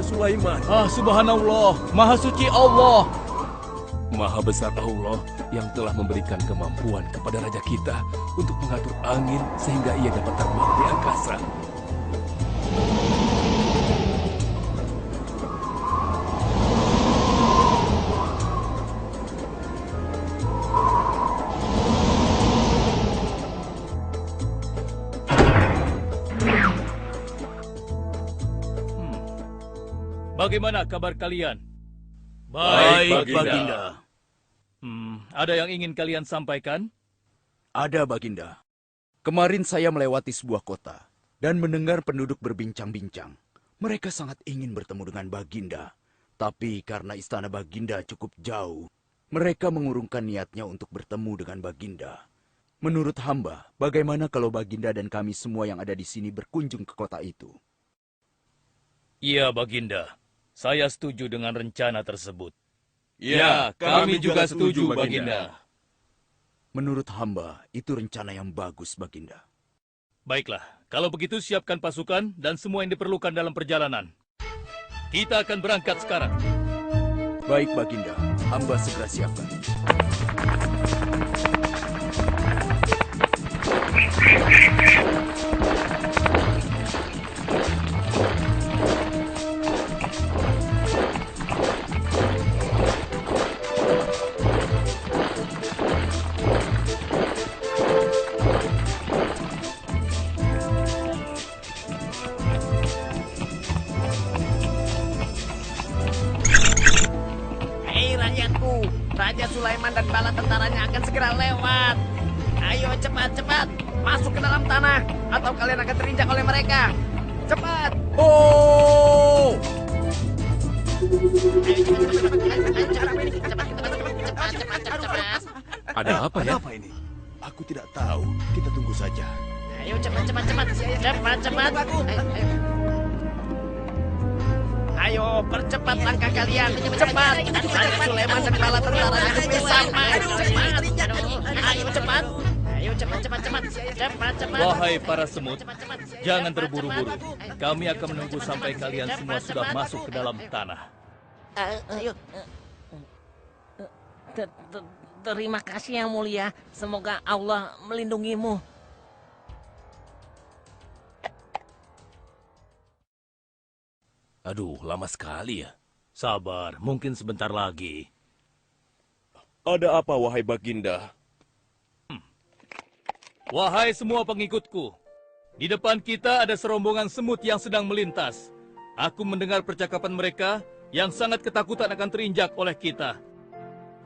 Sulaiman. Subhanallah, Maha Suci Allah. Maha besar Allah yang telah memberikan kemampuan kepada raja kita untuk mengatur angin sehingga ia dapat terbang di angkasa. Bagaimana kabar kalian? Baik, Baginda. Ada yang ingin kalian sampaikan? Ada, Baginda. Kemarin saya melewati sebuah kota dan mendengar penduduk berbincang-bincang. Mereka sangat ingin bertemu dengan Baginda. Tapi karena istana Baginda cukup jauh, mereka mengurungkan niatnya untuk bertemu dengan Baginda. Menurut hamba, bagaimana kalau Baginda dan kami semua yang ada di sini berkunjung ke kota itu? Iya, Baginda. Saya setuju dengan rencana tersebut. Ya, kami juga setuju, Baginda. Menurut hamba, itu rencana yang bagus, Baginda. Baiklah, kalau begitu siapkan pasukan dan semua yang diperlukan dalam perjalanan. Kita akan berangkat sekarang. Baik, Baginda. Hamba segera siapkan. Raja Sulaiman dan bala tentaranya akan segera lewat. Ayo cepat-cepat masuk ke dalam tanah atau kalian akan terinjak oleh mereka. Cepat. Oh! Cepat. Ada apa ya? Apa ini? Aku tidak tahu. Kita tunggu saja. Ayo cepat. Ayo percepat langkah kalian. Cepat. Raja Sulaiman dan bala tentaranya bersama. Ayo cepat. Ayo cepat. Wahai para semut, jangan terburu-buru. Kami akan menunggu sampai kalian semua sudah masuk ke dalam tanah. Ayo. Terima kasih yang mulia. Semoga Allah melindungimu. Aduh, lama sekali ya. Sabar, mungkin sebentar lagi. Ada apa, wahai Baginda? Wahai semua pengikutku, di depan kita ada serombongan semut yang sedang melintas. Aku mendengar percakapan mereka yang sangat ketakutan akan terinjak oleh kita.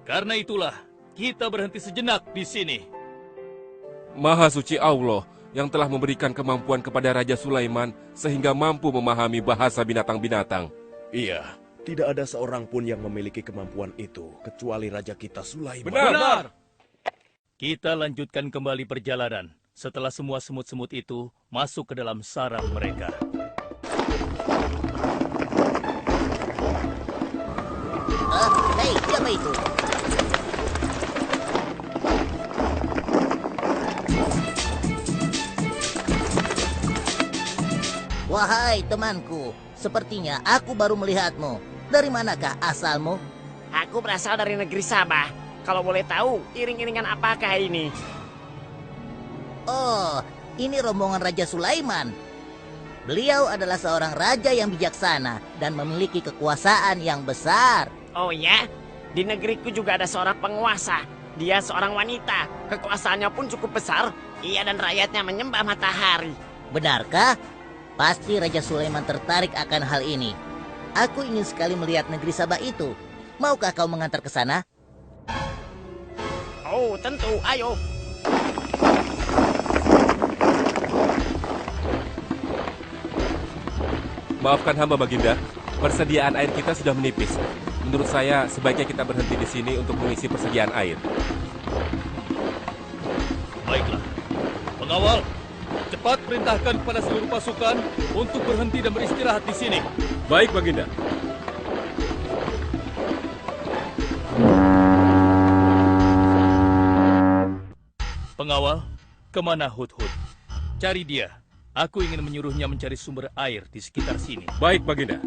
Karena itulah, kita berhenti sejenak di sini. Maha suci Allah yang telah memberikan kemampuan kepada Raja Sulaiman sehingga mampu memahami bahasa binatang-binatang. Iya, tidak ada seorang pun yang memiliki kemampuan itu kecuali Raja kita Sulaiman. Benar. Kita lanjutkan kembali perjalanan setelah semua semut-semut itu masuk ke dalam sarang mereka. Hei, siapa itu? Wahai temanku, sepertinya aku baru melihatmu. Dari manakah asalmu? Aku berasal dari negeri Sabah. Kalau boleh tahu, iring-iringan apakah ini? Oh, ini rombongan Raja Sulaiman. Beliau adalah seorang raja yang bijaksana dan memiliki kekuasaan yang besar. Oh ya? Di negeriku juga ada seorang penguasa. Dia seorang wanita. Kekuasaannya pun cukup besar. Ia dan rakyatnya menyembah matahari. Benarkah? Pasti Raja Sulaiman tertarik akan hal ini. Aku ingin sekali melihat negeri Sabah itu. Maukah kau mengantar ke sana? Oh, tentu. Ayo. Maafkan hamba, Baginda. Persediaan air kita sudah menipis. Menurut saya, sebaiknya kita berhenti di sini untuk mengisi persediaan air. Baiklah. Pengawal, cepat perintahkan kepada seluruh pasukan untuk berhenti dan beristirahat di sini. Baik, Baginda. Pengawal, kemana Hudhud? Cari dia. Aku ingin menyuruhnya mencari sumber air di sekitar sini. Baik, Baginda.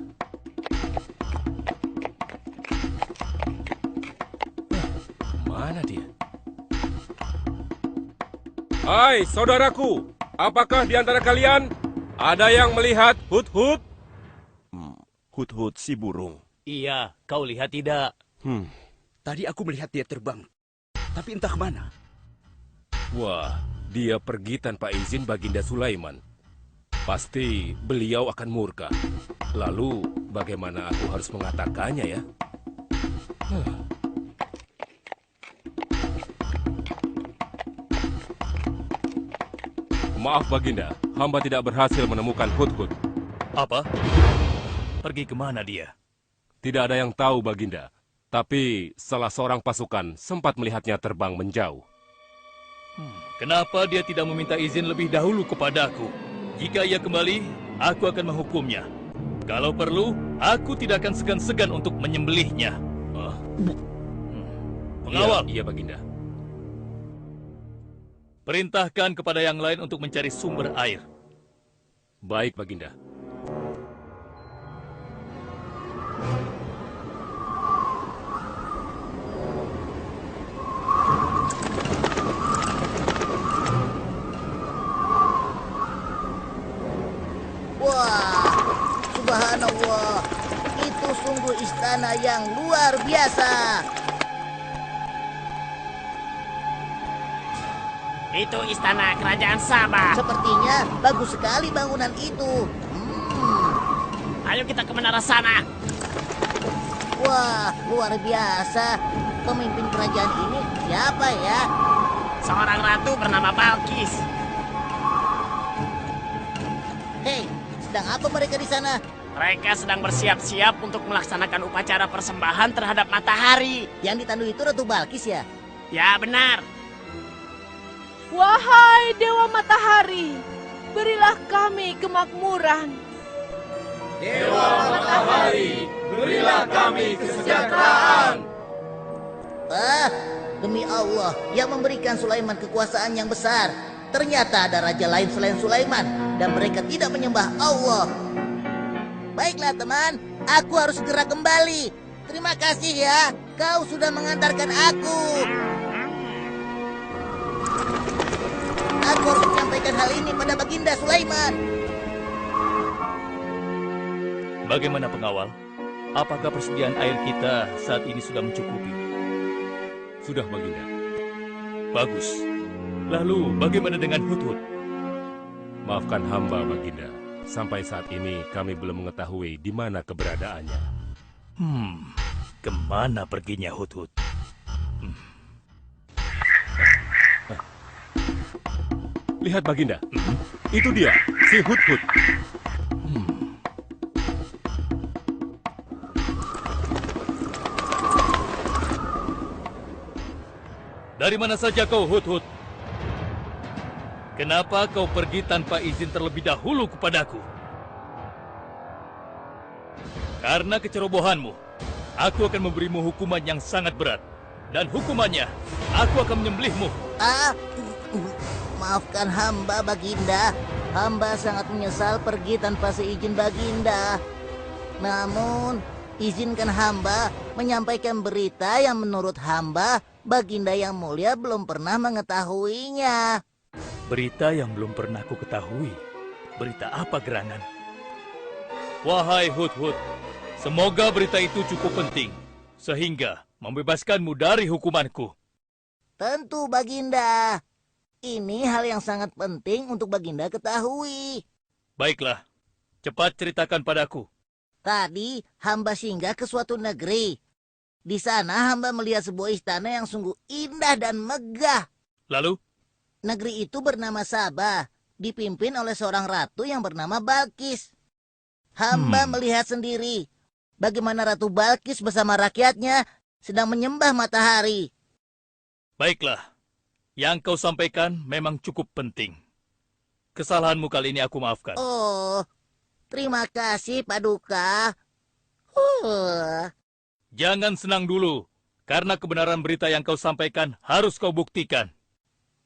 Kemana dia? Hai, saudaraku. Apakah di antara kalian ada yang melihat Hut-Hut? Hut-hut si burung. Iya, kau lihat tidak? Tadi aku melihat dia terbang. Tapi entah kemana. Wah, dia pergi tanpa izin Baginda Sulaiman. Pasti beliau akan murka. Lalu, bagaimana aku harus mengatakannya ya? Maaf Baginda, hamba tidak berhasil menemukan Hut-Hut. Apa? Pergi kemana dia? Tidak ada yang tahu Baginda. Tapi salah seorang pasukan sempat melihatnya terbang menjauh. Kenapa dia tidak meminta izin lebih dahulu kepadaku? Jika ia kembali, aku akan menghukumnya. Kalau perlu, aku tidak akan segan-segan untuk menyembelihnya. Pengawal, Iya, Baginda. perintahkan kepada yang lain untuk mencari sumber air. Baik, Baginda. Wah, subhanallah. Itu sungguh istana yang luar biasa. Itu istana kerajaan Sabah. Sepertinya bagus sekali bangunan itu. Ayo kita ke menara sana. Wah, luar biasa. Pemimpin kerajaan ini siapa ya? Seorang ratu bernama Balkis. Hei, sedang apa mereka di sana? Mereka sedang bersiap-siap untuk melaksanakan upacara persembahan terhadap matahari. Yang ditandu itu Ratu Balkis ya? Ya benar. Wahai Dewa Matahari, berilah kami kemakmuran. Dewa Matahari, berilah kami kesejahteraan. Demi Allah yang memberikan Sulaiman kekuasaan yang besar. Ternyata ada raja lain selain Sulaiman dan mereka tidak menyembah Allah. Baiklah teman, aku harus segera kembali. Terima kasih ya, kau sudah mengantarkan aku. Aku harus menyampaikan hal ini pada Baginda Sulaiman. Bagaimana pengawal? Apakah persediaan air kita saat ini sudah mencukupi? Sudah, Baginda. Bagus. Lalu bagaimana dengan Hut-Hut? Maafkan hamba, Baginda. Sampai saat ini kami belum mengetahui di mana keberadaannya. Kemana perginya Hut-Hut? Lihat, Baginda. Itu dia, si Hut-Hut. Dari mana saja kau, Hut-Hut? Kenapa kau pergi tanpa izin terlebih dahulu kepadaku? Karena kecerobohanmu, aku akan memberimu hukuman yang sangat berat. Dan hukumannya, aku akan menyembelihmu. Maafkan hamba, Baginda. Hamba sangat menyesal pergi tanpa seizin Baginda. Namun, izinkan hamba menyampaikan berita yang menurut hamba, Baginda yang mulia belum pernah mengetahuinya. Berita yang belum pernah ku ketahui. Berita apa gerangan? Wahai Hut-Hut, semoga berita itu cukup penting, sehingga membebaskanmu dari hukumanku. Tentu, Baginda. Ini hal yang sangat penting untuk Baginda ketahui. Baiklah, cepat ceritakan padaku. Tadi hamba singgah ke suatu negeri. Di sana hamba melihat sebuah istana yang sungguh indah dan megah. Lalu? Negeri itu bernama Sabah, dipimpin oleh seorang ratu yang bernama Balkis. Hamba melihat sendiri bagaimana Ratu Balkis bersama rakyatnya sedang menyembah matahari. Baiklah, yang kau sampaikan memang cukup penting. Kesalahanmu kali ini aku maafkan. Oh, terima kasih, Paduka. Jangan senang dulu, karena kebenaran berita yang kau sampaikan harus kau buktikan.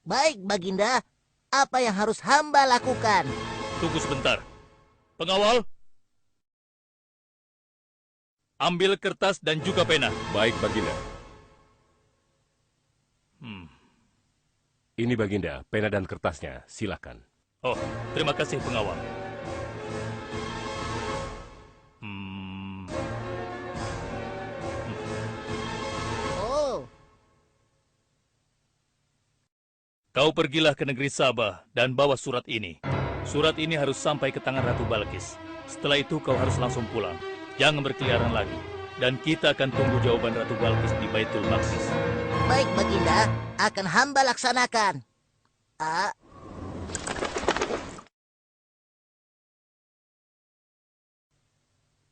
Baik, Baginda. Apa yang harus hamba lakukan? Tunggu sebentar. Pengawal, ambil kertas dan juga pena. Baik, Baginda. Ini Baginda, pena dan kertasnya. Silakan. Oh, terima kasih pengawal. Oh, Kau pergilah ke negeri Sabah dan bawa surat ini. Surat ini harus sampai ke tangan Ratu Balkis. Setelah itu kau harus langsung pulang. Jangan berkeliaran lagi. Dan kita akan tunggu jawaban Ratu Balkis di Baitul Maqdis. baik Baginda, akan hamba laksanakan.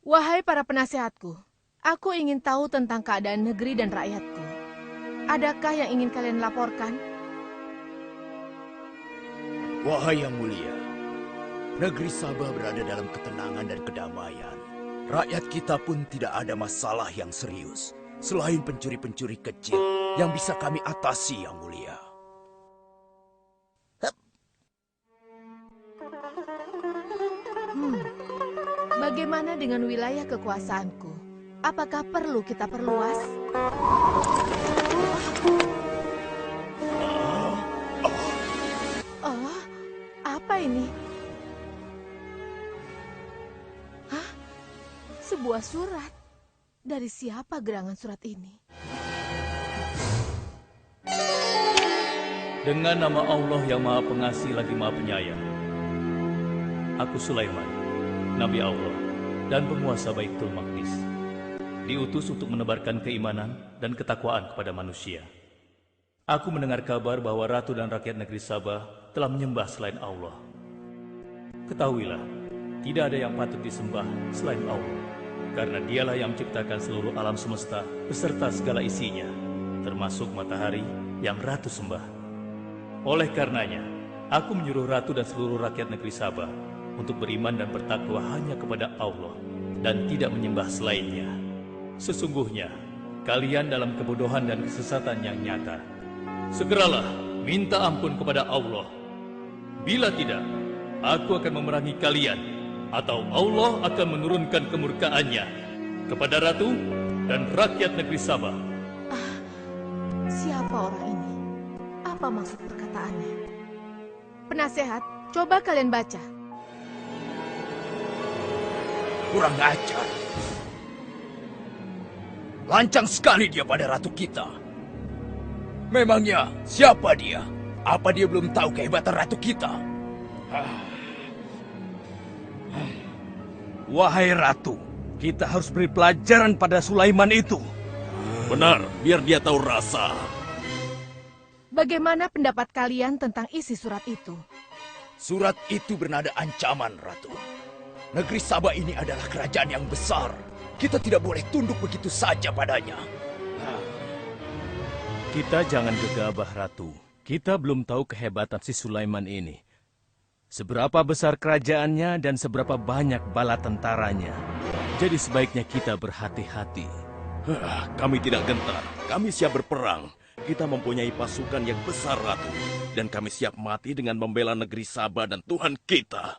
Wahai para penasehatku, aku ingin tahu tentang keadaan negeri dan rakyatku. Adakah yang ingin kalian laporkan? Wahai yang mulia, negeri Sabah berada dalam ketenangan dan kedamaian. Rakyat kita pun tidak ada masalah yang serius, selain pencuri-pencuri kecil yang bisa kami atasi, yang mulia. Bagaimana dengan wilayah kekuasaanku? Apakah perlu kita perluas? Oh, apa ini? Hah? Sebuah surat. Dari siapa gerangan surat ini? Dengan nama Allah yang Maha Pengasih lagi Maha Penyayang. Aku Sulaiman, Nabi Allah dan penguasa Baitul Maqdis. Diutus untuk menebarkan keimanan dan ketakwaan kepada manusia. Aku mendengar kabar bahwa ratu dan rakyat negeri Sabah telah menyembah selain Allah. Ketahuilah, tidak ada yang patut disembah selain Allah. Karena dialah yang menciptakan seluruh alam semesta beserta segala isinya, termasuk matahari yang ratu sembah. Oleh karenanya, aku menyuruh ratu dan seluruh rakyat negeri Sabah untuk beriman dan bertakwa hanya kepada Allah dan tidak menyembah selainnya. Sesungguhnya, kalian dalam kebodohan dan kesesatan yang nyata. Segeralah minta ampun kepada Allah. Bila tidak, aku akan memerangi kalian, atau Allah akan menurunkan kemurkaannya kepada ratu dan rakyat negeri Sabah. Siapa orang ini? Apa maksud perkataannya? Penasehat, coba kalian baca. Kurang ajar. Lancang sekali dia pada ratu kita. Memangnya siapa dia? Apa dia belum tahu kehebatan ratu kita? Wahai ratu, kita harus beri pelajaran pada Sulaiman itu. Benar, biar dia tahu rasa. Bagaimana pendapat kalian tentang isi surat itu? Surat itu bernada ancaman, Ratu. Negeri Sabah ini adalah kerajaan yang besar. Kita tidak boleh tunduk begitu saja padanya. Kita jangan gegabah, Ratu. Kita belum tahu kehebatan si Sulaiman ini. Seberapa besar kerajaannya dan seberapa banyak bala tentaranya. Jadi sebaiknya kita berhati-hati. Kami tidak gentar. Kami siap berperang. Kita mempunyai pasukan yang besar, Ratu. Dan kami siap mati dengan membela negeri Sabah dan Tuhan kita.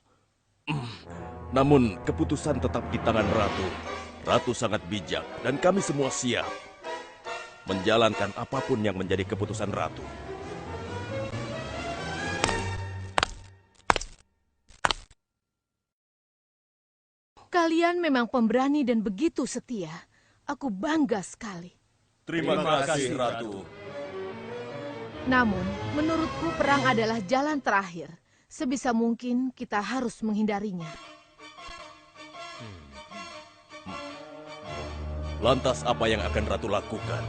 Namun, keputusan tetap di tangan Ratu. Ratu sangat bijak, dan kami semua siap menjalankan apapun yang menjadi keputusan Ratu. Kalian memang pemberani dan begitu setia. Aku bangga sekali. Terima kasih, Ratu. Namun, menurutku perang adalah jalan terakhir. Sebisa mungkin kita harus menghindarinya. Lantas apa yang akan Ratu lakukan?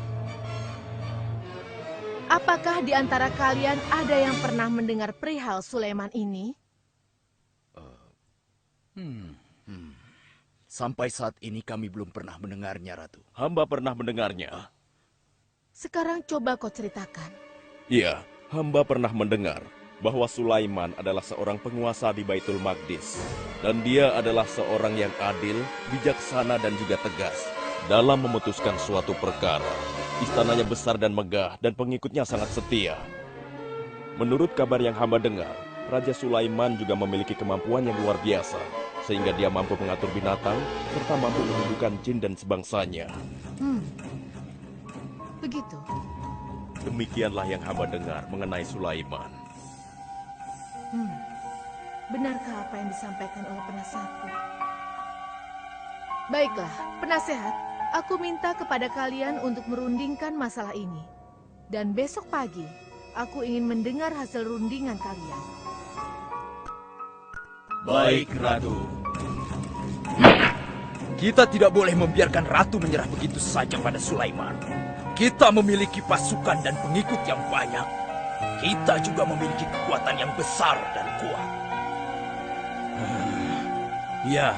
Apakah di antara kalian ada yang pernah mendengar perihal Sulaiman ini? Sampai saat ini kami belum pernah mendengarnya, Ratu. Hamba pernah mendengarnya. Sekarang coba kau ceritakan. Iya, hamba pernah mendengar bahwa Sulaiman adalah seorang penguasa di Baitul Maqdis. Dan dia adalah seorang yang adil, bijaksana, dan juga tegas dalam memutuskan suatu perkara. Istananya besar dan megah, dan pengikutnya sangat setia. Menurut kabar yang hamba dengar, Raja Sulaiman juga memiliki kemampuan yang luar biasa, sehingga dia mampu mengatur binatang, serta mampu menundukkan jin dan sebangsanya. Begitu. Demikianlah yang hamba dengar mengenai Sulaiman. Benarkah apa yang disampaikan oleh penasehatku? Baiklah, penasehat, aku minta kepada kalian untuk merundingkan masalah ini. Dan besok pagi, aku ingin mendengar hasil rundingan kalian. Baik, Ratu. Kita tidak boleh membiarkan Ratu menyerah begitu saja pada Sulaiman. Kita memiliki pasukan dan pengikut yang banyak. Kita juga memiliki kekuatan yang besar dan kuat. Ya,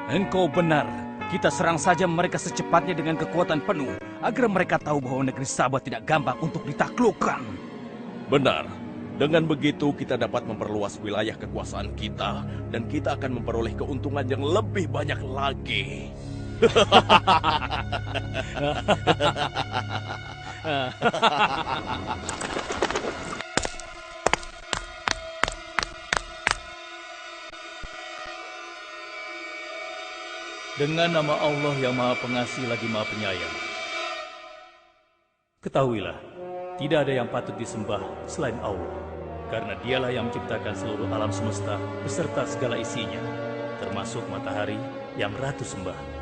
engkau benar. Kita serang saja mereka secepatnya dengan kekuatan penuh, agar mereka tahu bahwa negeri Sabah tidak gampang untuk ditaklukkan. Benar. Dengan begitu kita dapat memperluas wilayah kekuasaan kita dan kita akan memperoleh keuntungan yang lebih banyak lagi. Dengan nama Allah yang Maha Pengasih lagi Maha Penyayang. Ketahuilah, tidak ada yang patut disembah selain Allah, karena dialah yang menciptakan seluruh alam semesta beserta segala isinya, termasuk matahari yang Ratu sembah.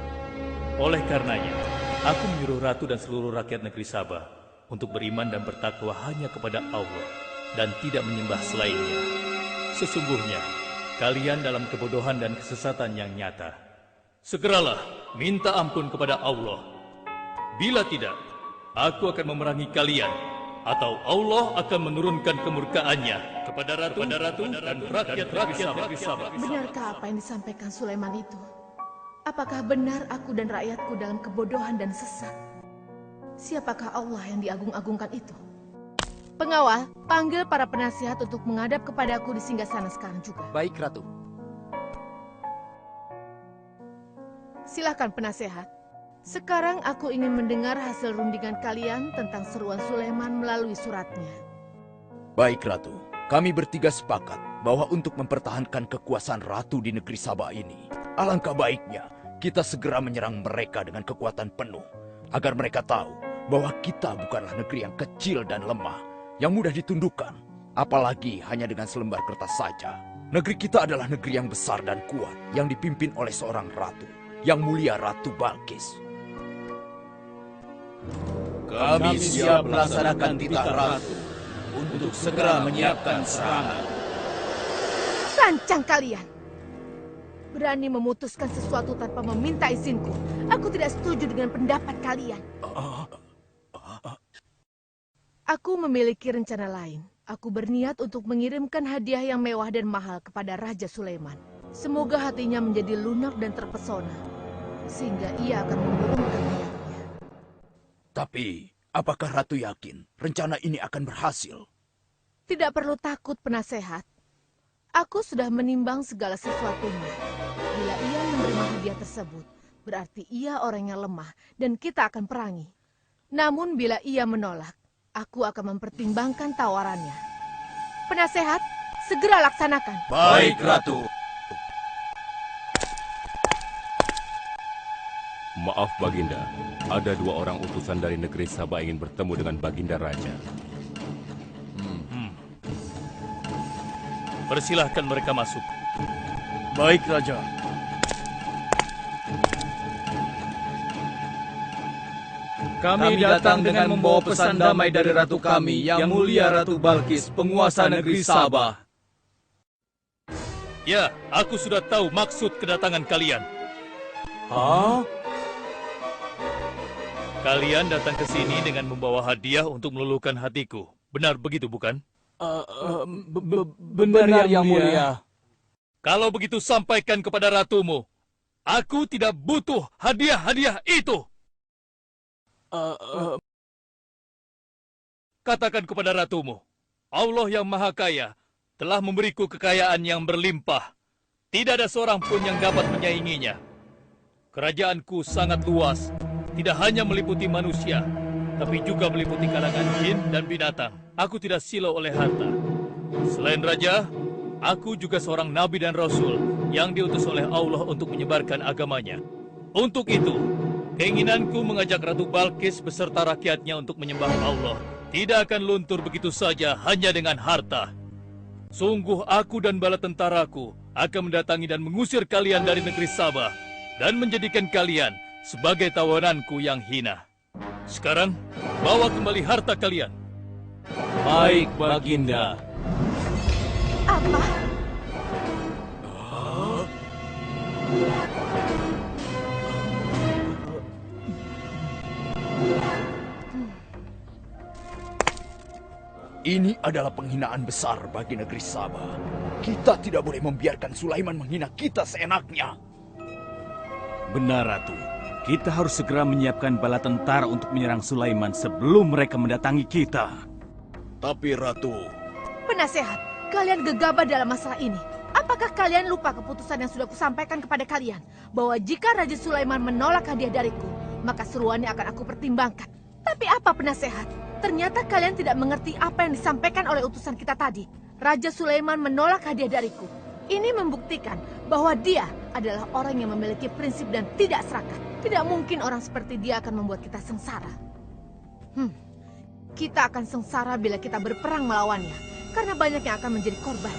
Oleh karenanya, aku menyuruh Ratu dan seluruh rakyat negeri Sabah untuk beriman dan bertakwa hanya kepada Allah dan tidak menyembah selainnya. Sesungguhnya, kalian dalam kebodohan dan kesesatan yang nyata. Segeralah minta ampun kepada Allah. Bila tidak, aku akan memerangi kalian, atau Allah akan menurunkan kemurkaannya kepada Ratu dan rakyat-rakyat negeri Sabah. Benarkah apa yang disampaikan Sulaiman itu? Apakah benar aku dan rakyatku dalam kebodohan dan sesat? Siapakah Allah yang diagung-agungkan itu? Pengawal, panggil para penasihat untuk menghadap kepadaku di singgasana sekarang juga. Baik, Ratu. Silakan penasehat. Sekarang aku ingin mendengar hasil rundingan kalian tentang seruan Sulaiman melalui suratnya. Baik, Ratu. Kami bertiga sepakat bahwa untuk mempertahankan kekuasaan Ratu di negeri Sabah ini, alangkah baiknya kita segera menyerang mereka dengan kekuatan penuh, agar mereka tahu bahwa kita bukanlah negeri yang kecil dan lemah, yang mudah ditundukkan, apalagi hanya dengan selembar kertas saja. Negeri kita adalah negeri yang besar dan kuat, yang dipimpin oleh seorang ratu, yang mulia Ratu Balkis. Kami siap melaksanakan titah Ratu untuk segera menyiapkan serangan. Lancang kalian! Berani memutuskan sesuatu tanpa meminta izinku. Aku tidak setuju dengan pendapat kalian. Aku memiliki rencana lain. Aku berniat untuk mengirimkan hadiah yang mewah dan mahal kepada Raja Sulaiman. Semoga hatinya menjadi lunak dan terpesona, sehingga ia akan mengurungkan niatnya. Tapi, apakah Ratu yakin rencana ini akan berhasil? Tidak perlu takut, penasehat. Aku sudah menimbang segala sesuatunya. Bila ia menerima hadiah tersebut, berarti ia orang yang lemah dan kita akan perangi. Namun bila ia menolak, aku akan mempertimbangkan tawarannya. Penasehat, segera laksanakan. Baik, Ratu. Maaf, Baginda. Ada 2 orang utusan dari negeri Sabah ingin bertemu dengan Baginda Raja. Persilahkan mereka masuk. Baik, Raja. Kami datang dengan membawa pesan damai dari Ratu kami, yang mulia Ratu Balkis, penguasa negeri Sabah. Ya, aku sudah tahu maksud kedatangan kalian. Hah? Kalian datang ke sini dengan membawa hadiah untuk meluluhkan hatiku. Benar begitu, bukan? Benar, yang mulia. Kalau begitu sampaikan kepada ratumu. Aku tidak butuh hadiah-hadiah itu. Katakan kepada ratumu, Allah yang Maha Kaya telah memberiku kekayaan yang berlimpah. Tidak ada seorang pun yang dapat menyainginya. Kerajaanku sangat luas, tidak hanya meliputi manusia, tapi juga meliputi kalangan jin dan binatang. Aku tidak silau oleh harta. Selain raja, aku juga seorang nabi dan rasul yang diutus oleh Allah untuk menyebarkan agamanya. Untuk itu, keinginanku mengajak Ratu Balkis beserta rakyatnya untuk menyembah Allah tidak akan luntur begitu saja hanya dengan harta. Sungguh aku dan bala tentaraku akan mendatangi dan mengusir kalian dari negeri Sabah dan menjadikan kalian sebagai tawananku yang hina. Sekarang, bawa kembali harta kalian. Baik, Baginda. Apa? Ini adalah penghinaan besar bagi negeri Sabah. Kita tidak boleh membiarkan Sulaiman menghina kita seenaknya. Benar, Ratu. Kita harus segera menyiapkan bala tentara untuk menyerang Sulaiman sebelum mereka mendatangi kita. Tapi Ratu... Penasehat, kalian gegabah dalam masalah ini. Apakah kalian lupa keputusan yang sudah kusampaikan kepada kalian? Bahwa jika Raja Sulaiman menolak hadiah dariku, maka seruannya akan aku pertimbangkan. Tapi apa penasehat? Ternyata kalian tidak mengerti apa yang disampaikan oleh utusan kita tadi. Raja Sulaiman menolak hadiah dariku. Ini membuktikan bahwa dia adalah orang yang memiliki prinsip dan tidak serakah. Tidak mungkin orang seperti dia akan membuat kita sengsara. Kita akan sengsara bila kita berperang melawannya, karena banyak yang akan menjadi korban.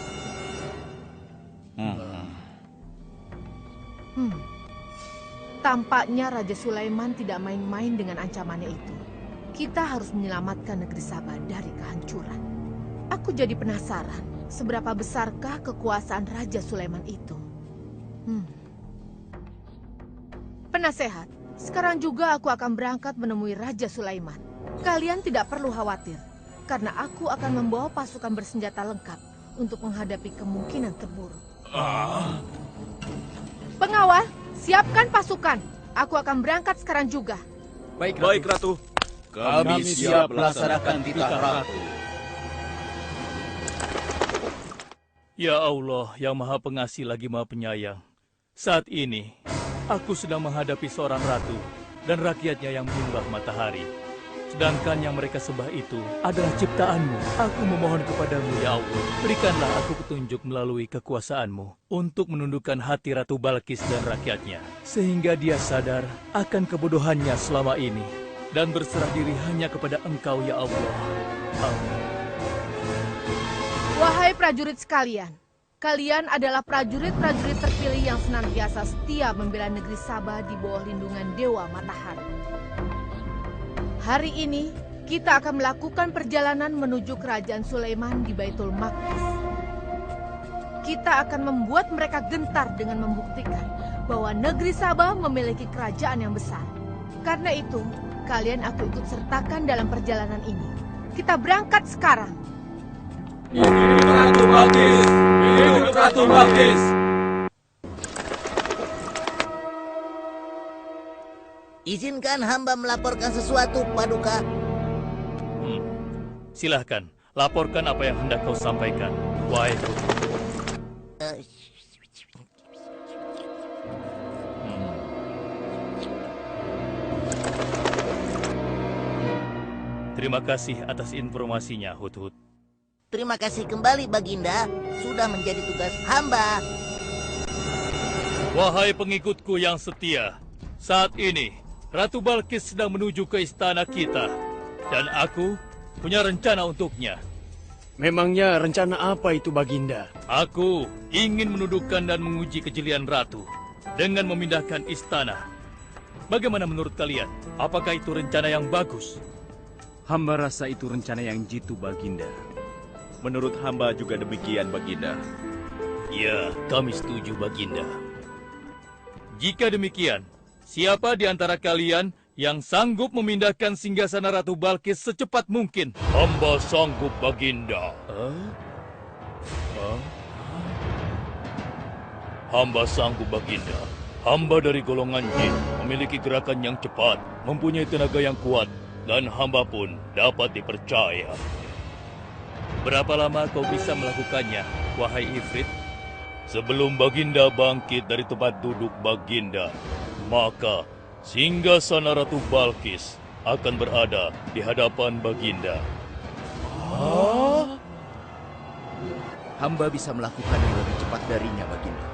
Tampaknya Raja Sulaiman tidak main-main dengan ancamannya itu. Kita harus menyelamatkan negeri Sabah dari kehancuran. Aku jadi penasaran, seberapa besarkah kekuasaan Raja Sulaiman itu? Penasehat, sekarang juga aku akan berangkat menemui Raja Sulaiman. Kalian tidak perlu khawatir, karena aku akan membawa pasukan bersenjata lengkap untuk menghadapi kemungkinan terburuk. Pengawal, siapkan pasukan. Aku akan berangkat sekarang juga. Baik, Ratu. Kami siap melaksanakan titah Ratu. Ya Allah, yang Maha Pengasih lagi Maha Penyayang. Saat ini, aku sedang menghadapi seorang ratu dan rakyatnya yang menyembah matahari. Sedangkan yang mereka sembah itu adalah ciptaanmu. Aku memohon kepadamu, ya Allah, berikanlah aku petunjuk melalui kekuasaanmu untuk menundukkan hati Ratu Balkis dan rakyatnya, sehingga dia sadar akan kebodohannya selama ini dan berserah diri hanya kepada Engkau, ya Allah. Amin. Wahai prajurit sekalian, kalian adalah prajurit-prajurit terpilih yang senantiasa setia membela negeri Sabah di bawah lindungan Dewa Matahari. Hari ini, kita akan melakukan perjalanan menuju kerajaan Sulaiman di Baitul Maqdis. Kita akan membuat mereka gentar dengan membuktikan bahwa negeri Sabah memiliki kerajaan yang besar. Karena itu, kalian aku ikut sertakan dalam perjalanan ini. Kita berangkat sekarang. Hidup Ratu Balkis! Hidup Ratu Balkis! Izinkan hamba melaporkan sesuatu, Paduka. Silahkan, laporkan apa yang hendak kau sampaikan, wahai Putu. Terima kasih atas informasinya, Hut-Hut. Terima kasih kembali, Baginda. Sudah menjadi tugas hamba. Wahai pengikutku yang setia, saat ini Ratu Balkis sedang menuju ke istana kita, dan aku punya rencana untuknya. Memangnya rencana apa itu, Baginda? Aku ingin menundukkan dan menguji kejelian Ratu dengan memindahkan istana. Bagaimana menurut kalian? Apakah itu rencana yang bagus? Hamba rasa itu rencana yang jitu, Baginda. Menurut hamba juga demikian, Baginda. Ya, kami setuju, Baginda. Jika demikian, siapa di antara kalian yang sanggup memindahkan singgasana Ratu Balkis secepat mungkin? Hamba sanggup, Baginda. Hamba sanggup, Baginda. Hamba dari golongan jin, memiliki gerakan yang cepat, mempunyai tenaga yang kuat, dan hamba pun dapat dipercaya. Berapa lama kau bisa melakukannya, wahai Ifrit? Sebelum Baginda bangkit dari tempat duduk Baginda, maka singgasana Ratu Balkis akan berada di hadapan Baginda. Hamba bisa melakukannya lebih cepat darinya, Baginda.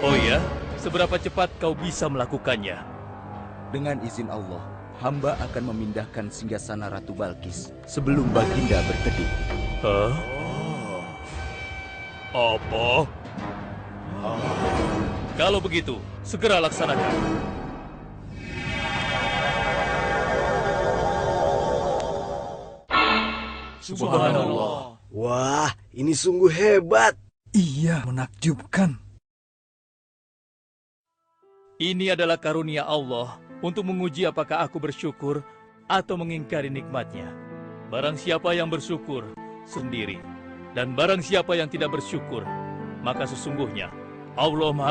Oh ya? Seberapa cepat kau bisa melakukannya? Dengan izin Allah, hamba akan memindahkan singgasana Ratu Balkis sebelum Baginda berteduh. Hah? Apa? Kalau begitu, segera laksanakan. Subhanallah. Wah, ini sungguh hebat. Iya, menakjubkan. Ini adalah karunia Allah untuk menguji apakah aku bersyukur atau mengingkari nikmatnya. Barang siapa yang bersyukur sendiri, dan barang siapa yang tidak bersyukur, maka sesungguhnya Allah Maha